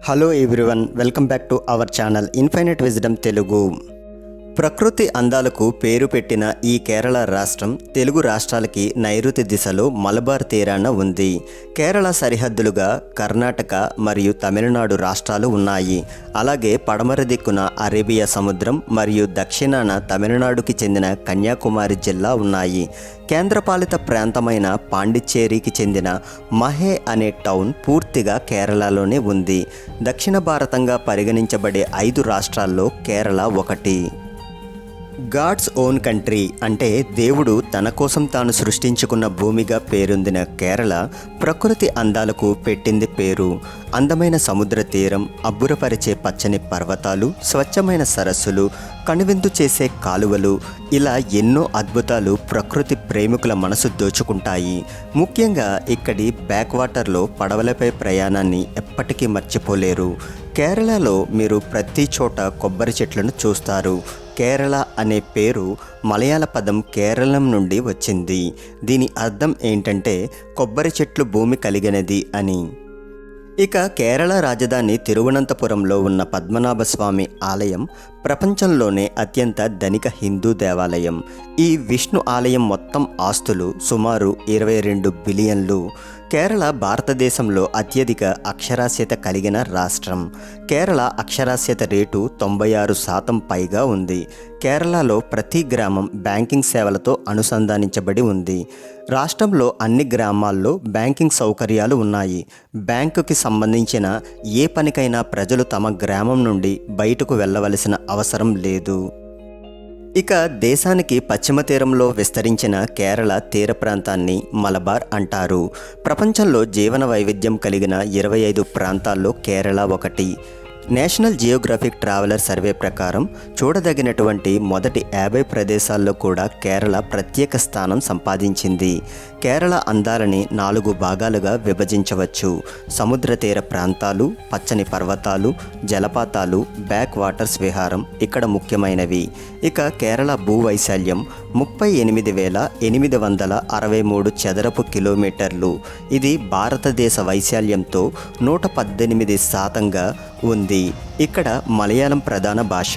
Hello everyone, welcome back to our channel infinite wisdom Telugu. ప్రకృతి అందాలకు పేరు పెట్టిన ఈ కేరళ రాష్ట్రం తెలుగు రాష్ట్రాలకి నైరుతి దిశలో మలబార్ తీరాన ఉంది. కేరళ సరిహద్దులుగా కర్ణాటక మరియు తమిళనాడు రాష్ట్రాలు ఉన్నాయి. అలాగే పడమర దిక్కున అరేబియా సముద్రం మరియు దక్షిణాన తమిళనాడుకి చెందిన కన్యాకుమారి జిల్లా ఉన్నాయి. కేంద్రపాలిత ప్రాంతమైన పాండిచ్చేరికి చెందిన మహే అనే టౌన్ పూర్తిగా కేరళలోనే ఉంది. దక్షిణ భారతంగా పరిగణించబడే 5 రాష్ట్రాల్లో కేరళ ఒకటి. గాడ్స్ ఓన్ కంట్రీ అంటే దేవుడు తన కోసం తాను సృష్టించుకున్న భూమిగా పేరొందిన కేరళ ప్రకృతి అందాలకు పెట్టింది పేరు. అందమైన సముద్ర తీరం, అబ్బురపరిచే పచ్చని పర్వతాలు, స్వచ్ఛమైన సరస్సులు, కనువిందు చేసే కాలువలు, ఇలా ఎన్నో అద్భుతాలు ప్రకృతి ప్రేమికుల మనసు దోచుకుంటాయి. ముఖ్యంగా ఇక్కడి బ్యాక్ వాటర్లో పడవలపై ప్రయాణాన్ని ఎప్పటికీ మర్చిపోలేరు. కేరళలో మీరు ప్రతి చోట కొబ్బరి చెట్లను చూస్తారు. కేరళ అనే పేరు మలయాళ పదం కేరళం నుండి వచ్చింది. దీని అర్థం ఏంటంటే కొబ్బరి చెట్లు భూమి కలిగినది అని. ఇక కేరళ రాజధాని తిరువనంతపురంలో ఉన్న పద్మనాభ స్వామి ఆలయం ప్రపంచంలోనే అత్యంత ధనిక హిందూ దేవాలయం. ఈ విష్ణు ఆలయం మొత్తం ఆస్తులు సుమారు 22 బిలియన్లు. కేరళ భారతదేశంలో అత్యధిక అక్షరాస్యత కలిగిన రాష్ట్రం. కేరళ అక్షరాస్యత రేటు 96% పైగా ఉంది. కేరళలో ప్రతి గ్రామం బ్యాంకింగ్ సేవలతో అనుసంధానించబడి ఉంది. రాష్ట్రంలో అన్ని గ్రామాల్లో బ్యాంకింగ్ సౌకర్యాలు ఉన్నాయి. బ్యాంకుకి సంబంధించిన ఏ పనికైనా ప్రజలు తమ గ్రామం నుండి బయటకు వెళ్ళవలసిన అవసరం లేదు. ఇక దేశానికి పశ్చిమ తీరంలో విస్తరించిన కేరళ తీర ప్రాంతాన్ని మలబార్ అంటారు. ప్రపంచంలో జీవన వైవిధ్యం కలిగిన 25 ప్రాంతాల్లో కేరళ ఒకటి. నేషనల్ జియోగ్రఫిక్ ట్రావెలర్ సర్వే ప్రకారం చూడదగినటువంటి మొదటి 50 ప్రదేశాల్లో కూడా కేరళ ప్రత్యేక స్థానం సంపాదించింది. కేరళ అందాలని 4 భాగాలుగా విభజించవచ్చు. సముద్ర తీర ప్రాంతాలు, పచ్చని పర్వతాలు, జలపాతాలు, బ్యాక్ వాటర్స్ విహారం ఇక్కడ ముఖ్యమైనవి. ఇక కేరళ భూవైశాల్యం 38,863 చదరపు కిలోమీటర్లు. ఇది భారతదేశ వైశాల్యంతో 118% ఉంది. ఇక్కడ మలయాళం ప్రధాన భాష.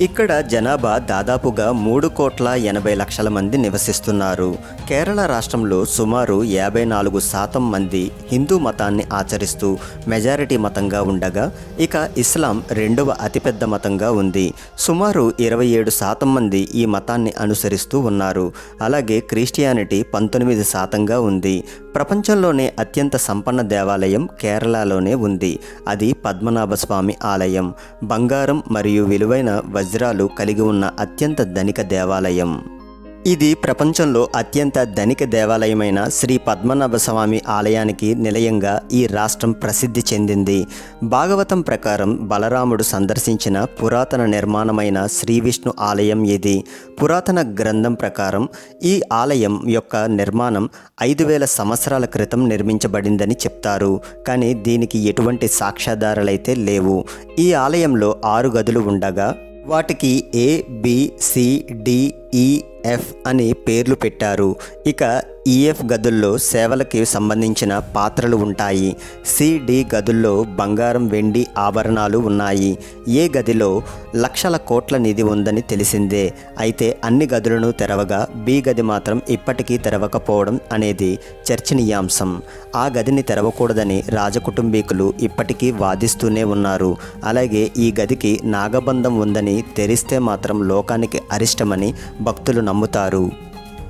ఇక్కడ జనాభా దాదాపుగా 3,80,00,000 మంది నివసిస్తున్నారు. కేరళ రాష్ట్రంలో సుమారు 54% మంది హిందూ మతాన్ని ఆచరిస్తూ మెజారిటీ మతంగా ఉండగా, ఇక ఇస్లాం 2వ అతిపెద్ద మతంగా ఉంది. సుమారు 27% మంది ఈ మతాన్ని అనుసరిస్తూ ఉన్నారు. అలాగే క్రిస్టియానిటీ 19%గా ఉంది. ప్రపంచంలోనే అత్యంత సంపన్న దేవాలయం కేరళలోనే ఉంది. అది పద్మనాభ స్వామి ఆలయం. బంగారం మరియు విలువైన వజ్రాలు కలిగి ఉన్న అత్యంత ధనిక దేవాలయం. ఇది ప్రపంచంలో అత్యంత ధనిక దేవాలయమైన శ్రీ పద్మనాభ స్వామి ఆలయానికి నిలయంగా ఈ రాష్ట్రం ప్రసిద్ధి చెందింది. భాగవతం ప్రకారం బలరాముడు సందర్శించిన పురాతన నిర్మాణమైన శ్రీ విష్ణు ఆలయం ఇది. పురాతన గ్రంథం ప్రకారం ఈ ఆలయం యొక్క నిర్మాణం 5,000 సంవత్సరాల క్రితం నిర్మించబడిందని చెప్తారు. కానీ దీనికి ఎటువంటి సాక్ష్యాధారాలైతే లేవు. ఈ ఆలయంలో 6 గదులు ఉండగా వాటికి ABCDEF అని పేర్లు పెట్టారు. ఇక EF గదుల్లో సేవలకి సంబంధించిన పాత్రలు ఉంటాయి. CD గదుల్లో బంగారం, వెండి ఆభరణాలు ఉన్నాయి. ఏ గదిలో లక్షల కోట్ల నిధి ఉందని తెలిసిందే. అయితే అన్ని గదులను తెరవగా B గది మాత్రం ఇప్పటికీ తెరవకపోవడం అనేది చర్చనీయాంశం. ఆ గదిని తెరవకూడదని రాజకుటుంబీకులు ఇప్పటికీ వాదిస్తూనే ఉన్నారు. అలాగే ఈ గదికి నాగబంధం ఉందని తెరిస్తే మాత్రం లోకానికి అరిష్టమని భక్తులు నమ్ముతారు.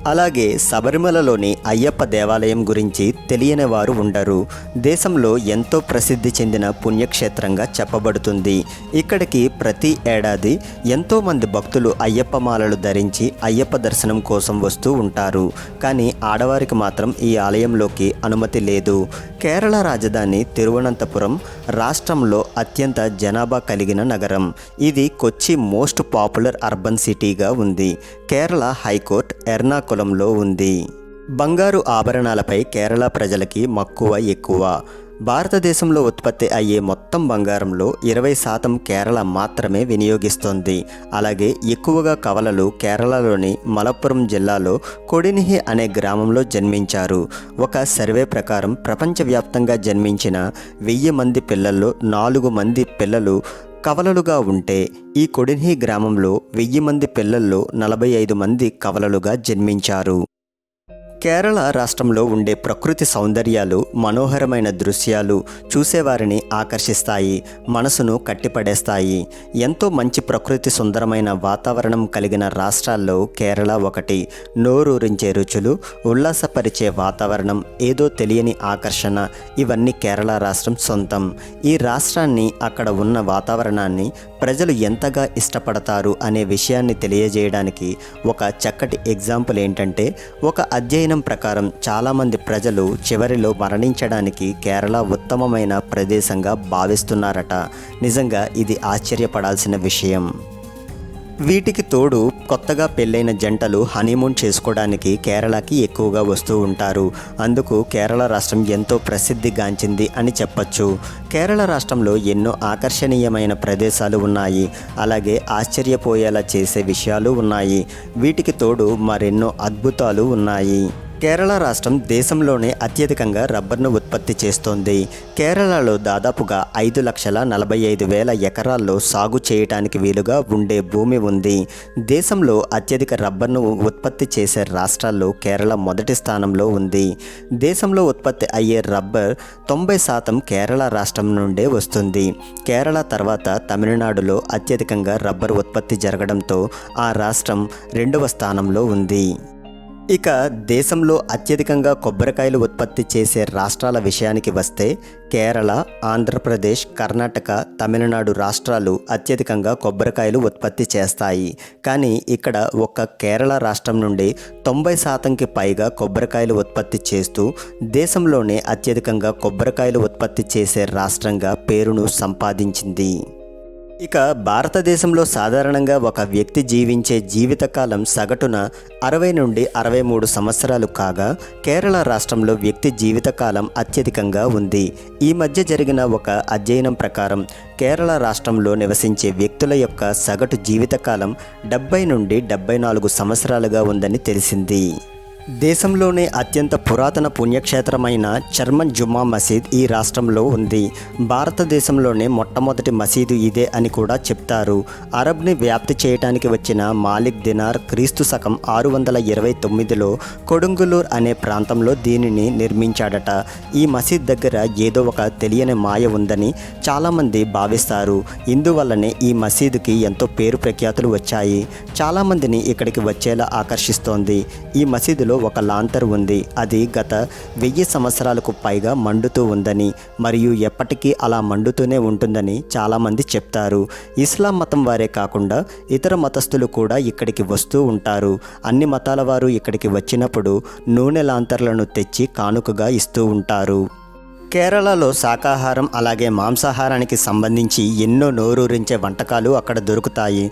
అలాగే శబరిమలలోని అయ్యప్ప దేవాలయం గురించి తెలియని వారు ఉండరు. దేశంలో ఎంతో ప్రసిద్ధి చెందిన పుణ్యక్షేత్రంగా చెప్పబడుతుంది. ఇక్కడికి ప్రతి ఏడాది ఎంతోమంది భక్తులు అయ్యప్ప మాలలు ధరించి అయ్యప్ప దర్శనం కోసం వస్తూ ఉంటారు. కానీ ఆడవారికి మాత్రం ఈ ఆలయంలోకి అనుమతి లేదు. కేరళ రాజధాని తిరువనంతపురం రాష్ట్రంలో అత్యంత జనాభా కలిగిన నగరం. ఇది కొచ్చి మోస్ట్ పాపులర్ అర్బన్ సిటీగా ఉంది. కేరళ హైకోర్టు ఎర్నాకులంలో ఉంది. బంగారు ఆభరణాలపై కేరళ ప్రజలకి మక్కువ ఎక్కువ. భారతదేశంలో ఉత్పత్తి అయ్యే మొత్తం బంగారంలో 20% కేరళ మాత్రమే వినియోగిస్తోంది. అలాగే ఎక్కువగా కవలలు కేరళలోని మలప్పురం జిల్లాలో కొడినిహి అనే గ్రామంలో జన్మించారు. ఒక సర్వే ప్రకారం ప్రపంచవ్యాప్తంగా జన్మించిన 1000 మంది పిల్లల్లో 4 మంది పిల్లలు కవలలుగా ఉంటే, ఈ కొడినిహి గ్రామంలో 1000 మంది పిల్లల్లో 45 మంది కవలలుగా జన్మించారు. కేరళ రాష్ట్రంలో ఉండే ప్రకృతి సౌందర్యాలు, మనోహరమైన దృశ్యాలు చూసేవారిని ఆకర్షిస్తాయి, మనసును కట్టిపడేస్తాయి. ఎంతో మంచి ప్రకృతి సుందరమైన వాతావరణం కలిగిన రాష్ట్రాల్లో కేరళ ఒకటి. నోరూరించే రుచులు, ఉల్లాసపరిచే వాతావరణం, ఏదో తెలియని ఆకర్షణ, ఇవన్నీ కేరళ రాష్ట్రం సొంతం. ఈ రాష్ట్రాన్ని, అక్కడ ఉన్న వాతావరణాన్ని ప్రజలు ఎంతగా ఇష్టపడతారు అనే విషయాన్ని తెలియజేయడానికి ఒక చక్కటి ఎగ్జాంపుల్ ఏంటంటే, ఒక అధ్యయనం ప్రకారం చాలామంది ప్రజలు చివరిలో మరణించడానికి కేరళ ఉత్తమమైన ప్రదేశంగా భావిస్తున్నారట. నిజంగా ఇది ఆశ్చర్యపడాల్సిన విషయం. వీటికి తోడు కొత్తగా పెళ్ళైన జంటలు హనీమూన్ చేసుకోవడానికి కేరళకి ఎక్కువగా వస్తూ ఉంటారు. అందుకు కేరళ రాష్ట్రం ఎంతో ప్రసిద్ధిగాంచింది అని చెప్పచ్చు. కేరళ రాష్ట్రంలో ఎన్నో ఆకర్షణీయమైన ప్రదేశాలు ఉన్నాయి. అలాగే ఆశ్చర్యపోయేలా చేసే విషయాలు ఉన్నాయి. వీటికి తోడు మరెన్నో అద్భుతాలు ఉన్నాయి. కేరళ రాష్ట్రం దేశంలోనే అత్యధికంగా రబ్బర్ను ఉత్పత్తి చేస్తోంది. కేరళలో దాదాపుగా 5,45,000 ఎకరాల్లో సాగు చేయటానికి వీలుగా ఉండే భూమి ఉంది. దేశంలో అత్యధిక రబ్బర్ను ఉత్పత్తి చేసే రాష్ట్రాల్లో కేరళ మొదటి స్థానంలో ఉంది. దేశంలో ఉత్పత్తి అయ్యే రబ్బర్ 90% కేరళ రాష్ట్రం నుండే వస్తుంది. కేరళ తర్వాత తమిళనాడులో అత్యధికంగా రబ్బర్ ఉత్పత్తి జరగడంతో ఆ రాష్ట్రం 2వ స్థానంలో ఉంది. ఇక దేశంలో అత్యధికంగా కొబ్బరికాయలు ఉత్పత్తి చేసే రాష్ట్రాల విషయానికి వస్తే కేరళ, ఆంధ్రప్రదేశ్, కర్ణాటక, తమిళనాడు రాష్ట్రాలు అత్యధికంగా కొబ్బరికాయలు ఉత్పత్తి చేస్తాయి. కానీ ఇక్కడ ఒక్క కేరళ రాష్ట్రం నుండి 90%కి పైగా కొబ్బరికాయలు ఉత్పత్తి చేస్తూ దేశంలోనే అత్యధికంగా కొబ్బరికాయలు ఉత్పత్తి చేసే రాష్ట్రంగా పేరును సంపాదించింది. ఇక భారతదేశంలో సాధారణంగా ఒక వ్యక్తి జీవించే జీవితకాలం సగటున 60 నుండి 63 సంవత్సరాలు కాగా, కేరళ రాష్ట్రంలో వ్యక్తి జీవితకాలం అత్యధికంగా ఉంది. ఈ మధ్య జరిగిన ఒక అధ్యయనం ప్రకారం కేరళ రాష్ట్రంలో నివసించే వ్యక్తుల యొక్క సగటు జీవితకాలం 70 నుండి 74 సంవత్సరాలుగా ఉందని తెలిసింది. దేశంలోనే అత్యంత పురాతన పుణ్యక్షేత్రమైన చర్మన్ జుమ్మా మసీద్ ఈ రాష్ట్రంలో ఉంది. భారతదేశంలోనే మొట్టమొదటి మసీదు ఇదే అని కూడా చెప్తారు. అరబ్ని వ్యాప్తి చేయడానికి వచ్చిన మాలిక్ దినార్ క్రీస్తు శకం 629లో కొడుంగులూర్ అనే ప్రాంతంలో దీనిని నిర్మించాడట. ఈ మసీద్ దగ్గర ఏదో ఒక తెలియని మాయ ఉందని చాలామంది భావిస్తారు. ఇందువల్లనే ఈ మసీదుకి ఎంతో పేరు ప్రఖ్యాతులు వచ్చాయి. చాలామందిని ఇక్కడికి వచ్చేలా ఆకర్షిస్తోంది. ఈ మసీదులో ఒక లాంతర్ ఉంది. అది గత 1000 సంవత్సరాలకు పైగా మండుతూ ఉందని, మరియు ఎప్పటికీ అలా మండుతూనే ఉంటుందని చాలామంది చెప్తారు. ఇస్లాం మతం వారే కాకుండా ఇతర మతస్థులు కూడా ఇక్కడికి వస్తూ ఉంటారు. అన్ని మతాల వారు ఇక్కడికి వచ్చినప్పుడు నూనె లాంతర్లను తెచ్చి కానుకగా ఇస్తూ ఉంటారు. కేరళలో శాకాహారం అలాగే మాంసాహారానికి సంబంధించి ఎన్నో నోరూరించే వంటకాలు అక్కడ దొరుకుతాయి.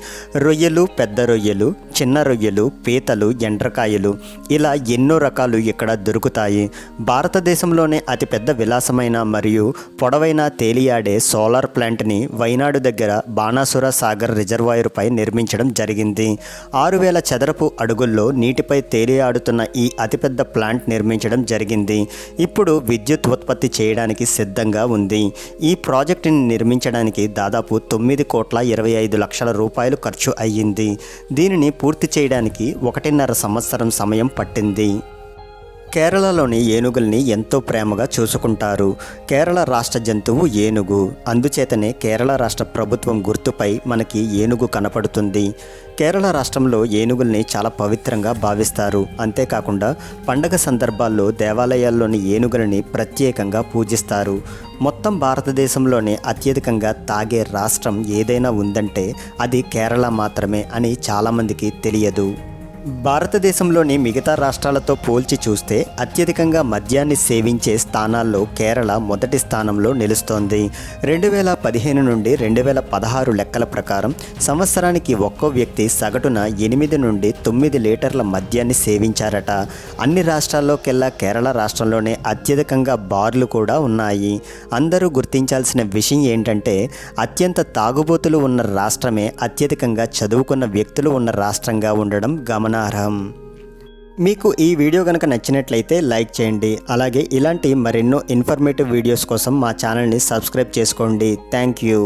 రొయ్యలు, పెద్ద రొయ్యలు, చిన్న రొయ్యలు, పీతలు, ఎండ్రకాయలు, ఇలా ఎన్నో రకాలు ఇక్కడ దొరుకుతాయి. భారతదేశంలోనే అతిపెద్ద విలాసమైన మరియు పొడవైన తేలియాడే సోలార్ ప్లాంట్ని వైనాడు దగ్గర బాణాసుర సాగర్ రిజర్వాయర్పై నిర్మించడం జరిగింది. 6000 చదరపు అడుగుల్లో నీటిపై తేలియాడుతున్న ఈ అతిపెద్ద ప్లాంట్ నిర్మించడం జరిగింది. ఇప్పుడు విద్యుత్ ఉత్పత్తి చేయడానికి సిద్ధంగా ఉంది. ఈ ప్రాజెక్టుని నిర్మించడానికి దాదాపు 9,25 లక్షల రూపాయలు ఖర్చు అయ్యింది. దీనిని పూర్తి చేయడానికి 1.5 సంవత్సరం సమయం పట్టింది. కేరళలోని ఏనుగుల్ని ఎంతో ప్రేమగా చూసుకుంటారు. కేరళ రాష్ట్ర జంతువు ఏనుగు. అందుచేతనే కేరళ రాష్ట్ర ప్రభుత్వం గుర్తుపై మనకి ఏనుగు కనపడుతుంది. కేరళ రాష్ట్రంలో ఏనుగుల్ని చాలా పవిత్రంగా భావిస్తారు. అంతేకాకుండా పండగ సందర్భాల్లో దేవాలయాల్లోని ఏనుగులని ప్రత్యేకంగా పూజిస్తారు. మొత్తం భారతదేశంలోనే అత్యధికంగా తాగే రాష్ట్రం ఏదైనా ఉందంటే అది కేరళ మాత్రమే అని చాలామందికి తెలియదు. భారతదేశంలోని మిగతా రాష్ట్రాలతో పోల్చి చూస్తే అత్యధికంగా మద్యాన్ని సేవించే స్థానాల్లో కేరళ మొదటి స్థానంలో నిలుస్తోంది. 2015 నుండి 2016 లెక్కల ప్రకారం సంవత్సరానికి ఒక్కో వ్యక్తి సగటున 8 నుండి 9 లీటర్ల మద్యాన్ని సేవించారట. అన్ని రాష్ట్రాల్లోకెల్లా కేరళ రాష్ట్రంలోనే అత్యధికంగా బార్లు కూడా ఉన్నాయి. అందరూ గుర్తించాల్సిన విషయం ఏంటంటే అత్యంత తాగుబోతులు ఉన్న రాష్ట్రమే అత్యధికంగా చదువుకున్న వ్యక్తులు ఉన్న రాష్ట్రంగా ఉండడం గమనార్హం. మీకు ఈ వీడియో కనుక నచ్చినట్లయితే లైక్ చేయండి. అలాగే ఇలాంటి మరెన్నో ఇన్ఫర్మేటివ్ వీడియోస్ కోసం మా ఛానల్ని సబ్స్క్రైబ్ చేసుకోండి. Thank you.